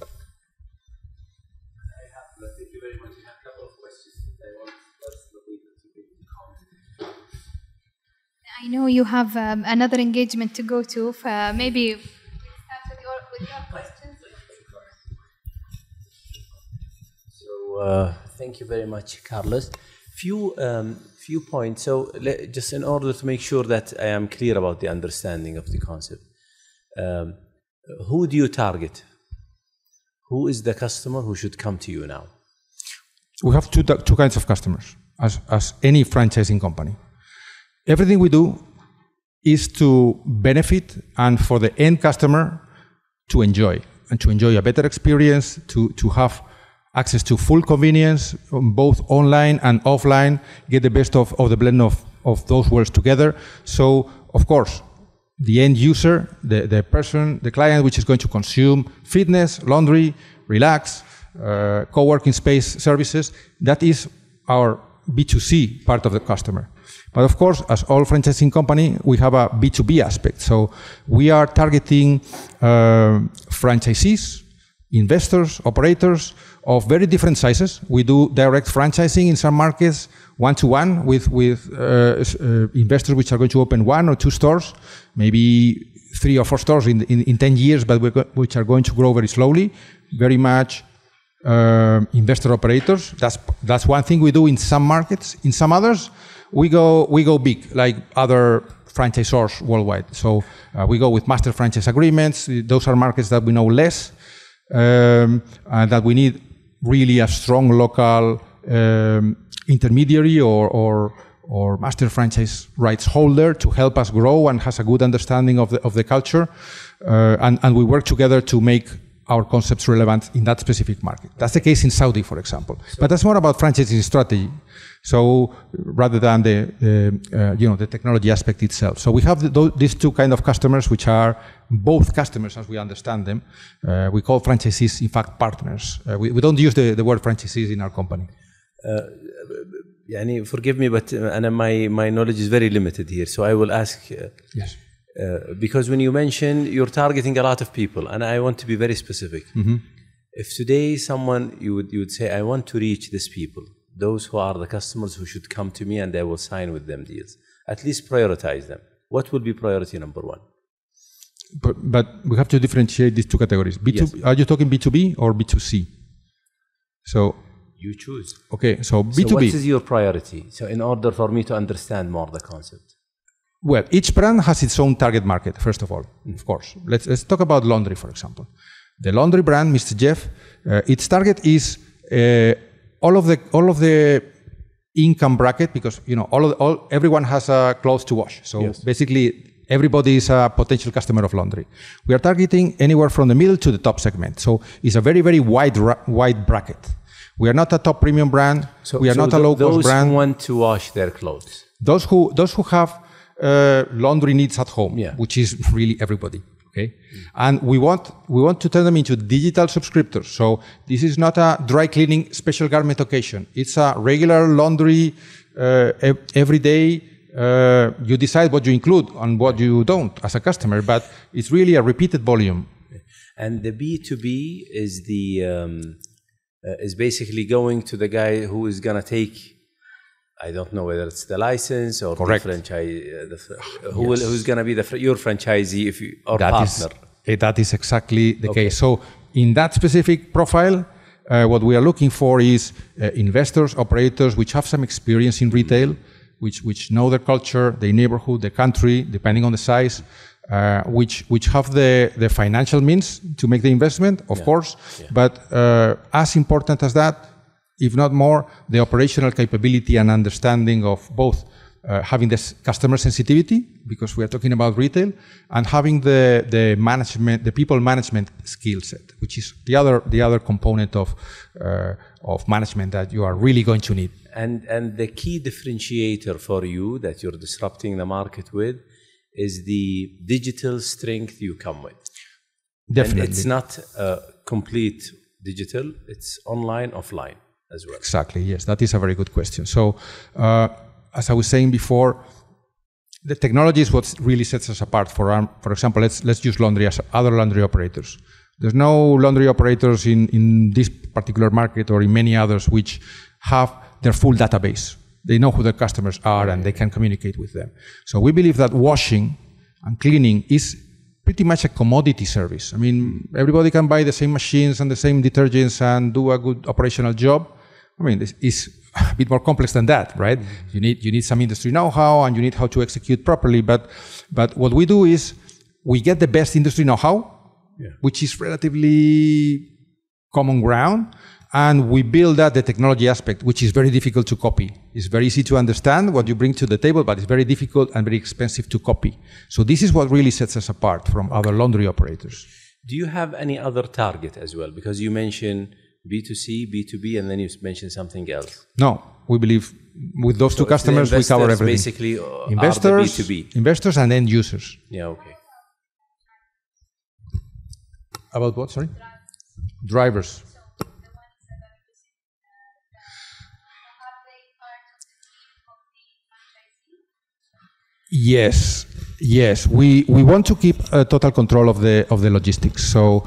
you very much. I have a couple of questions that I want to comment. I know you have another engagement to go to, maybe start with your questions. Thank you very much, Carlos. Few points. So just in order to make sure that I am clear about the understanding of the concept, who do you target? Who is the customer who should come to you now? We have two kinds of customers, as any franchising company. Everything we do is to benefit and for the end customer to enjoy, and to enjoy a better experience, to have access to full convenience, both online and offline, get the best of the blend of those worlds together. So, of course, the end user, the person, the client, which is going to consume fitness, laundry, relax, co-working space services, that is our B2C part of the customer. But of course, as all franchising company, we have a B2B aspect. So we are targeting franchisees, investors, operators of very different sizes. We do direct franchising in some markets, one-to-one with investors which are going to open 1 or 2 stores, maybe 3 or 4 stores in 10 years, but which are going to grow very slowly. Very much investor operators. That's one thing we do in some markets. In some others, we go big, like other franchisors worldwide. So we go with master franchise agreements. Those are markets that we know less. And that we need really a strong local intermediary or master franchise rights holder to help us grow and has a good understanding of the culture, and we work together to make our concepts relevant in that specific market. That's the case in Saudi, for example. But that's more about franchising strategy. So rather than the technology aspect itself. So we have these two kind of customers, which are both customers as we understand them. We call franchisees, in fact, partners. We don't use the word franchisees in our company. Forgive me, but my knowledge is very limited here. So I will ask. Yes. Because when you mention you're targeting a lot of people, and I want to be very specific. Mm-hmm. If today someone, you would say, I want to reach these people, those who are the customers who should come to me and I will sign with them deals. At least prioritize them. What will be priority number one? But we have to differentiate these two categories. Yes. Are you talking B2B or B2C? So you choose. Okay, so B2B. So what is your priority? So in order for me to understand more the concept. Well, each brand has its own target market, first of all, of course. Let's talk about laundry, for example. The laundry brand, Mr. Jeff, its target is all of the income bracket, because everyone has clothes to wash. So yes. Basically, everybody is a potential customer of laundry. We are targeting anywhere from the middle to the top segment. So it's a very, very wide bracket. We are not a top premium brand. We are not a low-cost brand. Those who want to wash their clothes. Those who have laundry needs at home, yeah. Which is really everybody. Okay, and we want to turn them into digital subscriptors. So this is not a dry cleaning special garment occasion. It's a regular laundry every day. You decide what you include and what you don't as a customer, but it's really a repeated volume. And the B2B is is basically going to the guy who is gonna take, I don't know whether it's the license or correct. The franchise, who's going to be your franchisee or partner. That is exactly the case. So in that specific profile, what we are looking for is investors, operators, which have some experience in retail, which know their culture, their neighborhood, the country, depending on the size, which have the financial means to make the investment, of course, but as important as that, if not more, the operational capability and understanding of both having this customer sensitivity, because we are talking about retail, and having the management, the people management skill set, which is the other component of management that you are really going to need. And the key differentiator for you that you're disrupting the market with is the digital strength you come with. Definitely. And it's not complete digital, it's online, offline as well. Exactly, yes. That is a very good question. So, as I was saying before, the technology is what really sets us apart. For example, let's use laundry as other laundry operators. There's no laundry operators in this particular market or in many others which have their full database. They know who their customers are and they can communicate with them. So we believe that washing and cleaning is pretty much a commodity service. I mean, everybody can buy the same machines and the same detergents and do a good operational job. I mean, it's a bit more complex than that, right? Mm-hmm. You need some industry know-how and you need how to execute properly. But what we do is we get the best industry know-how, which is relatively common ground, and we build the technology aspect, which is very difficult to copy. It's very easy to understand what you bring to the table, but it's very difficult and very expensive to copy. So this is what really sets us apart from other laundry operators. Do you have any other target as well? Because you mentioned B2C, B2B, and then you mentioned something else. No, we believe with those two customers, we cover everything. Basically, investors, are the B2B. Investors and end users. Yeah, okay. About what, sorry? Drivers. Yes. We want to keep total control of the logistics. So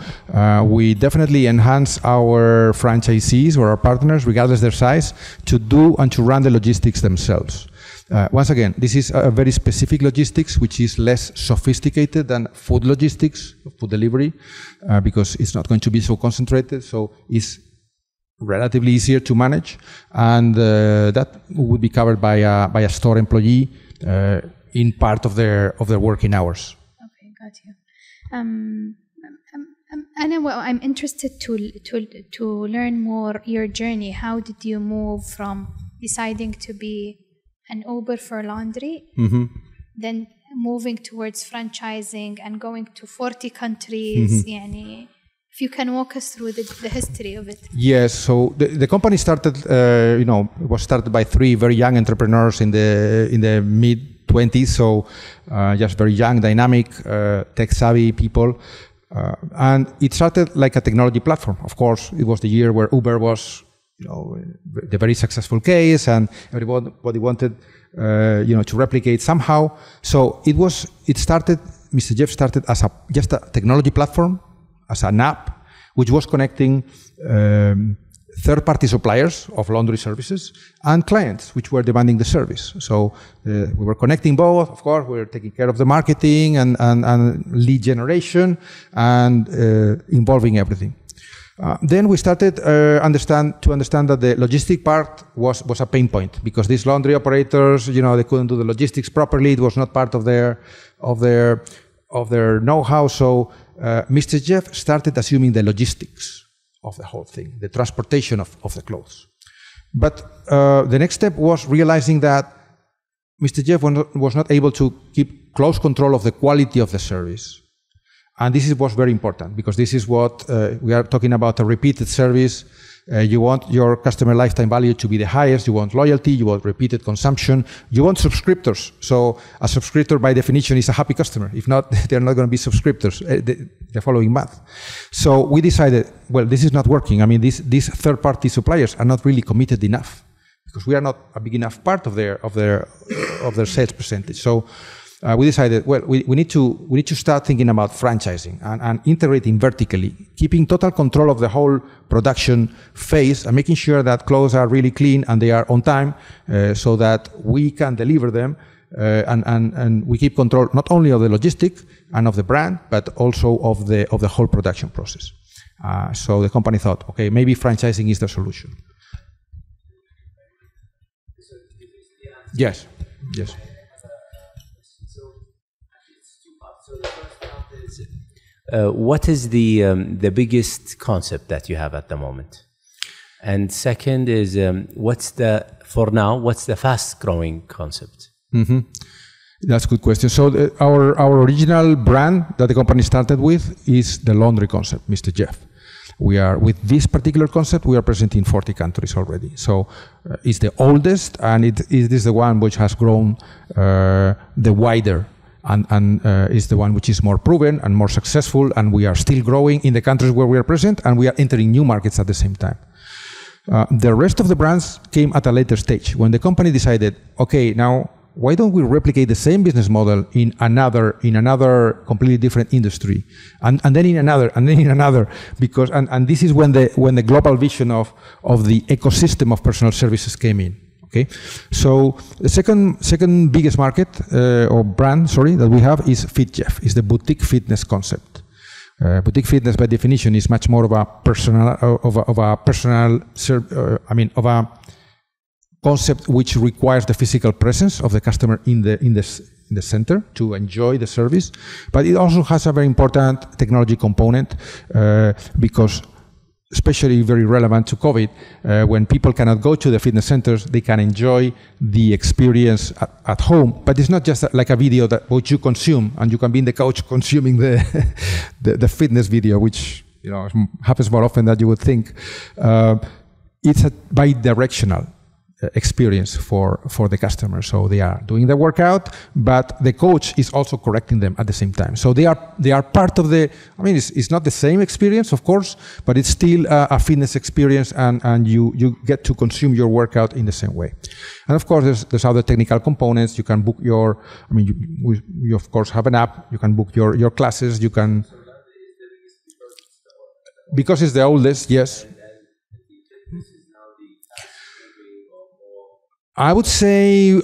we definitely enhance our franchisees or our partners, regardless their size, to do and to run the logistics themselves. Once again, this is a very specific logistics, which is less sophisticated than food logistics, food delivery, because it's not going to be so concentrated. So it's relatively easier to manage, and that would be covered by a store employee in part of their working hours. Okay, got you. I'm interested to learn more your journey. How did you move from deciding to be an Uber for laundry, then moving towards franchising and going to 40 countries? If you can walk us through the history of it. Yes, so the company started, was started by three very young entrepreneurs in the mid-20s, so just very young, dynamic, tech-savvy people. And it started like a technology platform. Of course, it was the year where Uber was, the very successful case, and everybody wanted, to replicate somehow. So Mr. Jeff started as just a technology platform, as an app, which was connecting third-party suppliers of laundry services and clients, which were demanding the service. So we were connecting both. Of course, we were taking care of the marketing and lead generation and involving everything. Then we started to understand that the logistic part was a pain point, because these laundry operators, they couldn't do the logistics properly. It was not part of their know-how. So Mr. Jeff started assuming the logistics of the whole thing, the transportation of the clothes. But the next step was realizing that Mr. Jeff was not able to keep close control of the quality of the service. And this was very important, because this is what we are talking about, a repeated service. You want your customer lifetime value to be the highest. You want loyalty. You want repeated consumption. You want subscriptors. So a subscriptor, by definition, is a happy customer. If not, they're not going to be subscriptors the following month. So we decided, well, this is not working. I mean, these third-party suppliers are not really committed enough, because we are not a big enough part of their sales percentage. So we decided, well, we need to start thinking about franchising and integrating vertically, keeping total control of the whole production phase and making sure that clothes are really clean and they are on time, so that we can deliver them, and we keep control not only of the logistic and of the brand, but also of the whole production process. So the company thought, okay, maybe franchising is the solution. Yes. What is the biggest concept that you have at the moment? And second is, what's the fast growing concept? Mm-hmm. That's a good question. So our original brand that the company started with is the laundry concept, Mr. Jeff. With this particular concept, we are present in 40 countries already. So it's the oldest, and it is the one which has grown the wider, and is the one which is more proven and more successful, and we are still growing in the countries where we are present, and we are entering new markets at the same time. The rest of the brands came at a later stage, when the company decided, okay, now why don't we replicate the same business model in another completely different industry, and then in another, and then in another, because and this is when the global vision of the ecosystem of personal services came in. Okay, so the second biggest market or brand, that we have is FitJeff, is the boutique fitness concept. Boutique fitness, by definition, is much more of a concept which requires the physical presence of the customer in the center to enjoy the service, but it also has a very important technology component, because especially very relevant to COVID, when people cannot go to the fitness centers, they can enjoy the experience at home. But it's not just like a video which you consume, and you can be in the couch consuming the fitness video, which happens more often than you would think. It's a bi-directional experience for the customer. So they are doing the workout, but the coach is also correcting them at the same time. So they are part of the, it's not the same experience, of course, but it's still a fitness experience, and you get to consume your workout in the same way. And of course, there's other technical components. You can book you of course have an app. You can book your classes. You can, because it's the oldest, yes. I would say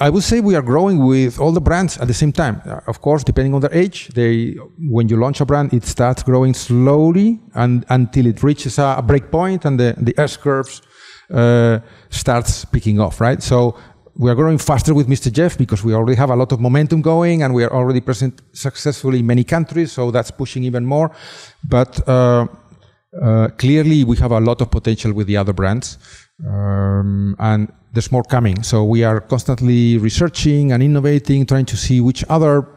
we are growing with all the brands at the same time. Of course, depending on their age, when you launch a brand, it starts growing slowly and until it reaches a break point, and the S-curves starts picking off, right? So we are growing faster with Mr. Jeff because we already have a lot of momentum going, and we are already present successfully in many countries, so that's pushing even more. But clearly, we have a lot of potential with the other brands. And there's more coming. So we are constantly researching and innovating, trying to see which other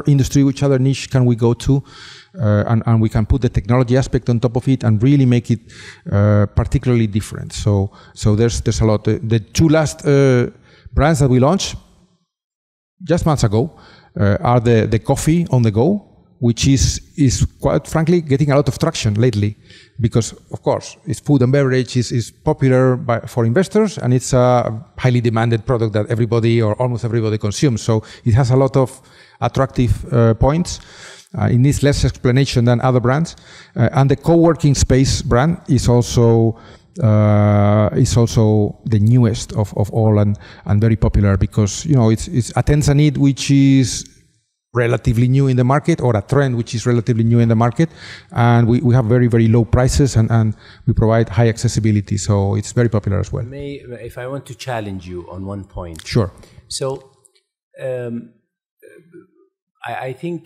industry, which other niche can we go to, and we can put the technology aspect on top of it and really make it particularly different. So there's a lot. The two last brands that we launched just months ago are the coffee on the go, which is quite frankly getting a lot of traction lately, because of course it's food and beverage is popular for investors, and it's a highly demanded product that everybody or almost everybody consumes. So it has a lot of attractive points. It needs less explanation than other brands, and the co-working space brand is also the newest of all, and very popular, because it attends a need which is relatively new in the market, or a trend which is relatively new in the market, and we have very, very low prices, and we provide high accessibility, so it's very popular as well. If I want to challenge you on one point. Sure. So I think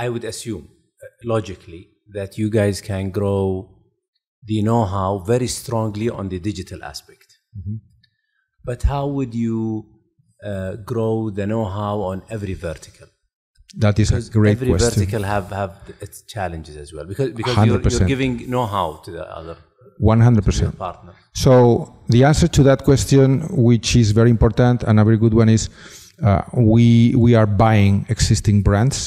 I would assume logically that you guys can grow the know-how very strongly on the digital aspect. Mm-hmm. But how would you grow the know-how on every vertical? That is a great question. Every vertical have its challenges as well, because you're giving know-how to the other 100% partner. So the answer to that question, which is very important and a very good one, is we are buying existing brands.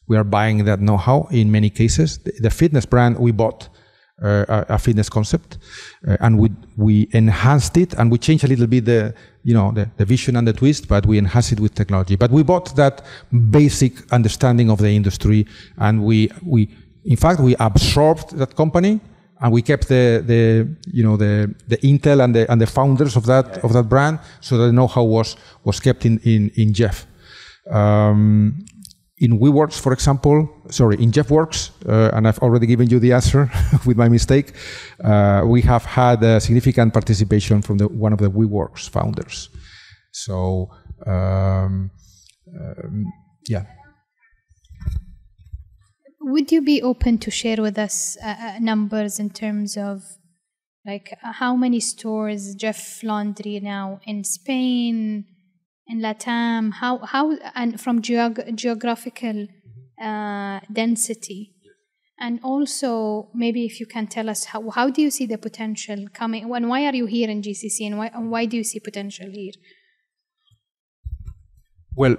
We are buying that know-how in many cases. The fitness brand, we bought a fitness concept, and we enhanced it, and we changed a little bit the vision and the twist, but we enhanced it with technology. But we bought that basic understanding of the industry, and we in fact we absorbed that company, and we kept the intel and the founders of that brand, so that the know-how was kept in Jeff. In WeWorks, for example, in JeffWorks, and I've already given you the answer with my mistake, we have had a significant participation from one of the WeWorks founders. So, yeah. Would you be open to share with us numbers in terms of like how many stores Jeff Laundry now in Spain, in LATAM, how and from geographical density, and also maybe if you can tell us how do you see the potential coming, and why are you here in GCC, and why do you see potential here? Well,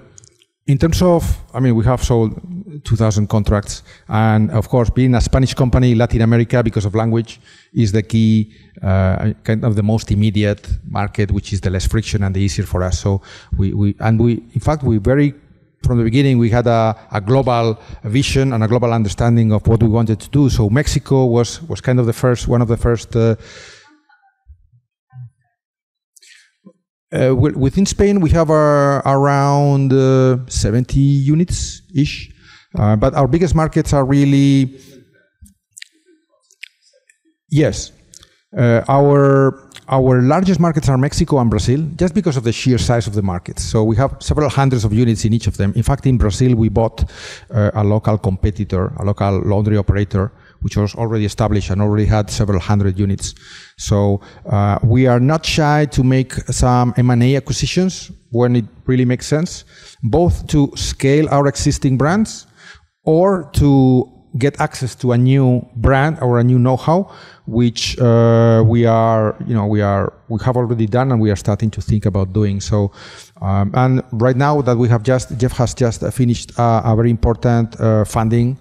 in terms of, we have sold 2,000 contracts, and of course, being a Spanish company, Latin America, because of language, is the key, kind of the most immediate market, which is the less friction and the easier for us. So in fact, from the beginning, we had a global vision and a global understanding of what we wanted to do. So Mexico was kind of one of the first. Within Spain, we have around 70 units-ish, but our biggest markets are really, yes. Our largest markets are Mexico and Brazil, just because of the sheer size of the markets. So we have several hundreds of units in each of them. In fact, in Brazil, we bought a local competitor, a local laundry operator, which was already established and already had several hundred units. So we are not shy to make some M&A acquisitions when it really makes sense, both to scale our existing brands or to get access to a new brand or a new know-how, which we have already done, and we are starting to think about doing so. And right now that Jeff has just finished a very important funding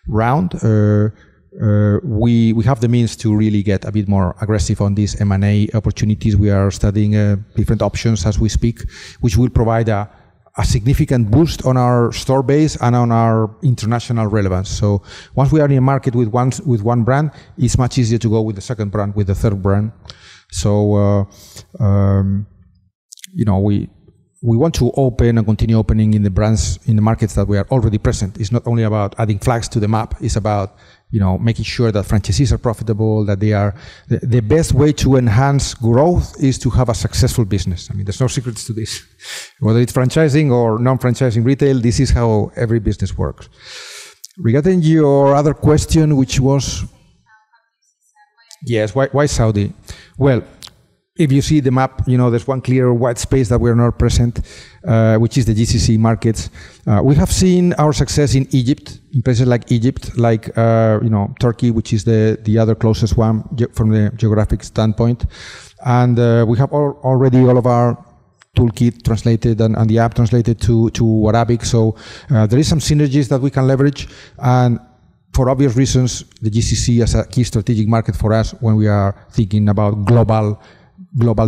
round. We have the means to really get a bit more aggressive on these M&A opportunities. We are studying different options as we speak, which will provide a significant boost on our store base and on our international relevance. So once we are in a market with one brand, it's much easier to go with the second brand, with the third brand. So we want to open and continue opening in the brands in the markets that we are already present. It's not only about adding flags to the map. It's about making sure that franchisees are profitable, that they are the best way to enhance growth is to have a successful business. There's no secrets to this. Whether it's franchising or non-franchising retail, this is how every business works. Regarding your other question, which was, yes, why Saudi? Well, if you see the map, there's one clear white space that we're not present, which is the GCC markets. We have seen our success in Egypt, in places like Egypt, like Turkey, which is the other closest one from the geographic standpoint. And we have already all of our toolkit translated and the app translated to Arabic. So there is some synergies that we can leverage. And for obvious reasons, the GCC is a key strategic market for us when we are thinking about global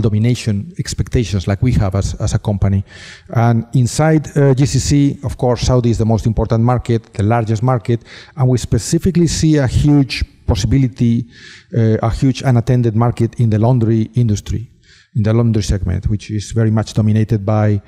domination expectations like we have as a company. And inside GCC, of course, Saudi is the most important market, the largest market, and we specifically see a huge possibility, a huge unattended market in the laundry industry, in the laundry segment, which is very much dominated by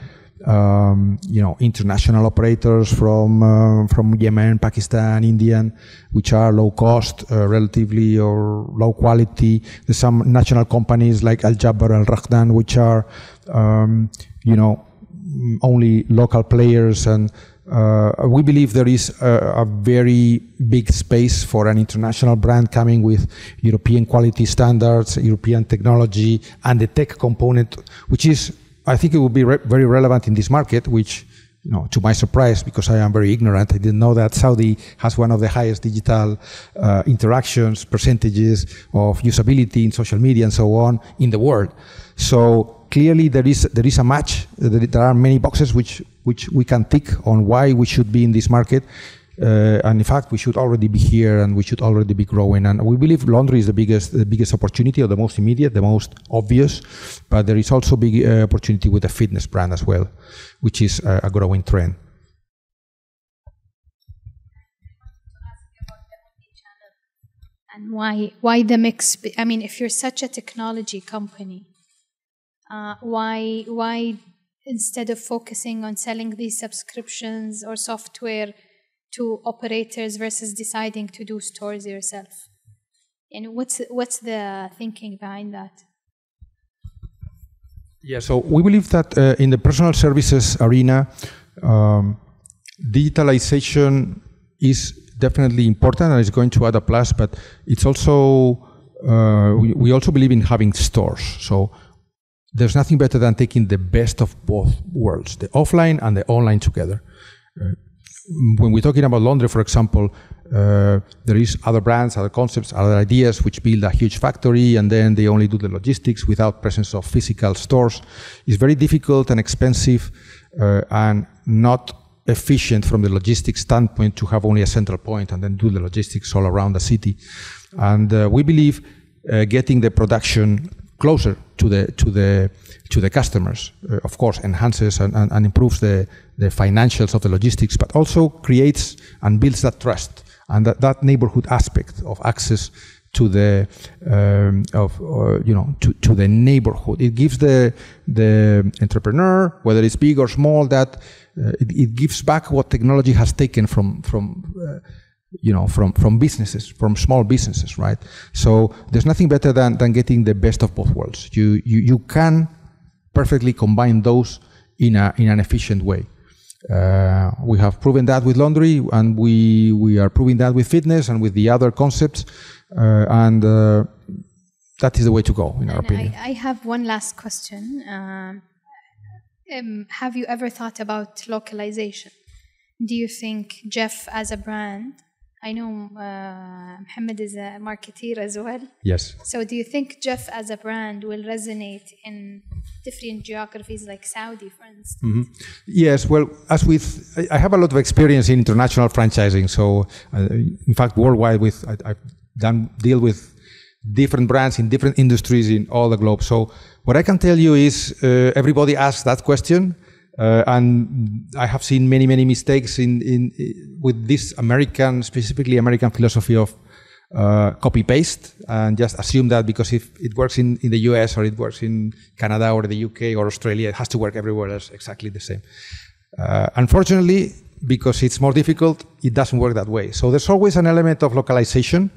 international operators from Yemen, Pakistan, India, which are low cost, relatively, or low quality. There's some national companies like Al Jabbar, Al Rakhdan, which are, only local players. And we believe there is a very big space for an international brand coming with European quality standards, European technology, and the tech component, which is, I think it will be very relevant in this market, which, to my surprise, because I am very ignorant, I didn't know that Saudi has one of the highest digital interactions, percentages of usability in social media and so on in the world. So clearly there is a match. There are many boxes which we can tick on why we should be in this market. And in fact, we should already be here and we should already be growing. And we believe laundry is the biggest opportunity, or the most immediate, the most obvious. But there is also big opportunity with the fitness brand as well, which is a growing trend. And why the mix? I mean, if you're such a technology company, why instead of focusing on selling these subscriptions or software to operators versus deciding to do stores yourself? And what's the thinking behind that? Yeah, so we believe that in the personal services arena, digitalization is definitely important and is going to add a plus, but it's also, we also believe in having stores. So there's nothing better than taking the best of both worlds, the offline and the online together. When we're talking about laundry, for example, there is other brands, other concepts, other ideas which build a huge factory and then they only do the logistics without presence of physical stores. It's very difficult and expensive and not efficient from the logistics standpoint to have only a central point and then do the logistics all around the city. And we believe getting the production closer to the customers, of course, enhances and improves the financials of the logistics, but also creates and builds that trust and that neighborhood aspect of access to the to the neighborhood. It gives the entrepreneur, whether it's big or small, that it gives back what technology has taken from businesses, from small businesses, right? So there's nothing better than getting the best of both worlds. You can perfectly combine those in an efficient way. We have proven that with laundry, and we are proving that with fitness and with the other concepts, and that is the way to go, in our opinion. I have one last question. Have you ever thought about localization? Do you think Jeff as a brand, I know Mohammed is a marketeer as well. Yes. So do you think Jeff as a brand will resonate in different geographies like Saudi, for instance? Mm-hmm. Yes, well, I have a lot of experience in international franchising. So in fact, worldwide, I've deal with different brands in different industries in all the globe. So what I can tell you is everybody asks that question. And I have seen many mistakes with this specifically American philosophy of copy-paste, and just assume that because if it works in the US or it works in Canada or the UK or Australia, it has to work everywhere else exactly the same. Unfortunately, because it's more difficult, it doesn't work that way. So there's always an element of localization,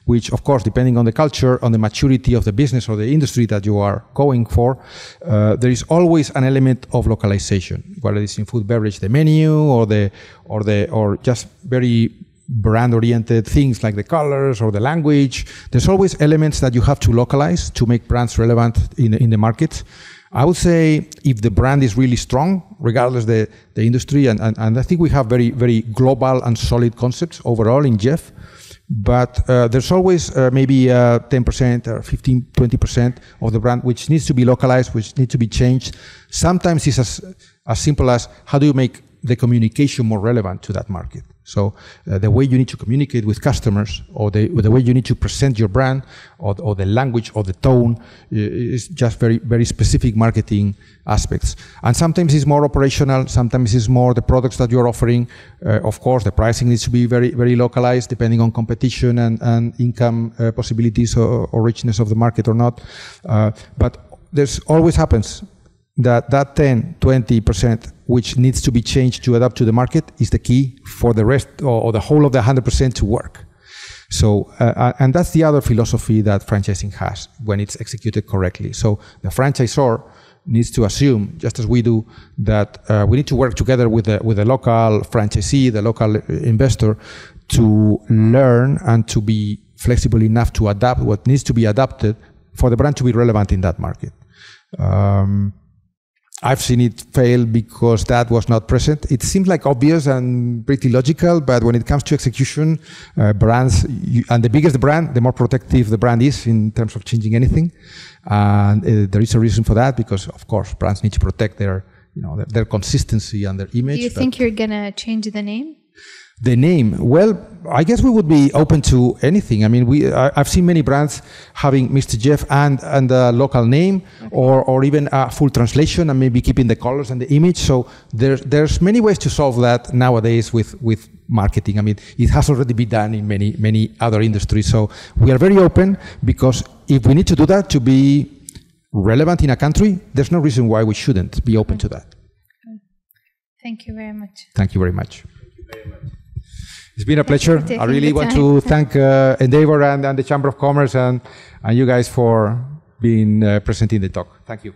which, of course, depending on the culture, on the maturity of the business or the industry that you are going for, there is always an element of localization, whether it's in food, beverage, the menu, or just very brand-oriented things like the colors or the language. There's always elements that you have to localize to make brands relevant in the market. I would say if the brand is really strong, regardless the industry, and I think we have very global and solid concepts overall in Jeff, but there's always maybe 10% or 15, 20% of the brand which needs to be localized, which needs to be changed. Sometimes it's as simple as how do you make the communication more relevant to that market. So the way you need to communicate with customers, or the way you need to present your brand, or the language or the tone, is just very, very specific marketing aspects. And sometimes it's more operational, sometimes it's more the products that you're offering. Of course, the pricing needs to be very, very localized, depending on competition and income possibilities or richness of the market or not. But there's always happens that 10, 20% which needs to be changed to adapt to the market is the key for the rest or the whole of the 100% to work. So, and that's the other philosophy that franchising has when it's executed correctly. So the franchisor needs to assume, just as we do, that we need to work together with the local franchisee, the local investor, to learn and to be flexible enough to adapt what needs to be adapted for the brand to be relevant in that market. I've seen it fail because that was not present. It seems like obvious and pretty logical, but when it comes to execution, brands, and the bigger the brand, the more protective the brand is in terms of changing anything. And there is a reason for that, because of course brands need to protect their consistency and their image. Do you think you're gonna change the name? The name, well, I guess we would be open to anything. I mean, I've seen many brands having Mr. Jeff and a local name, okay, or even a full translation, and maybe keeping the colors and the image. So there's many ways to solve that nowadays with marketing. I mean, it has already been done in many other industries. So we are very open, because if we need to do that to be relevant in a country, there's no reason why we shouldn't be open to that. Thank you very much. Thank you very much. It's been a pleasure. I really want to thank Endeavor and the Chamber of Commerce and you guys for being present in the talk. Thank you.